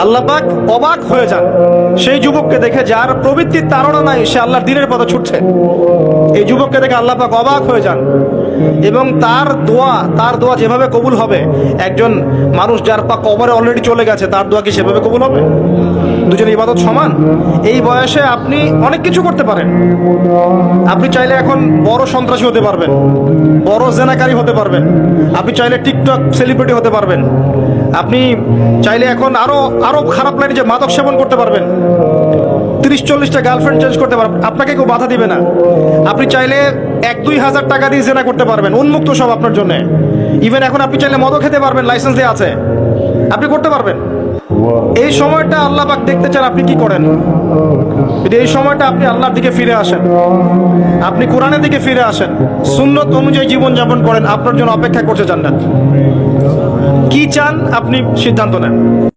আল্লাহ পাক অবাক হয়ে যান সেই যুবককে দেখে, যার প্রবৃত্তির তাড়না নাই, সে আল্লাহর দ্বীনের পথে ছুটছে। এই যুবককে দেখে আল্লাহ পাক অবাক হয়ে যান এবং তার দোয়া যেভাবে কবুল হবে, একজন মানুষ যার পা কবরে অলরেডি চলে গেছে, তার দোয়া কি সেভাবে কবুল হবে? দুজন ইবাদত সমান। এই বয়সে আপনি অনেক কিছু করতে পারেন। আপনি চাইলে এখন বড় সন্ত্রাসী হতে পারবেন, বড় জেনাকারী হতে পারবেন, আপনি চাইলে টিকটক সেলিব্রিটি হতে পারবেন, আপনি চাইলে এখন আরো খারাপ লাইনে যে মাদক সেবন করতে পারবেন, 30-40টা গার্লফ্রেন্ড চেঞ্জ করতে পারবেন, আপনাকে কেউ বাধা দিবে না। আপনি চাইলে 1-2 হাজার টাকা দিয়ে জেনা করতে পারবেন, উন্মুক্ত সব আপনার জন্য। ইভেন এখন আপনি চাইলে মদও খেতে পারবেন, লাইসেন্স দিয়ে আছে, আপনি করতে পারবেন। এই সময়টা আল্লাহ পাক দেখতে চান আপনি কি করেন। এই সময়টা আপনি আল্লাহর দিকে ফিরে আসেন, আপনি কোরআনের দিকে ফিরে আসেন, সুন্নত অনুযায়ী জীবন যাপন করেন। আপনার জন্য অপেক্ষা করছে জান্নাত। কি চান আপনি সিদ্ধান্ত নেন।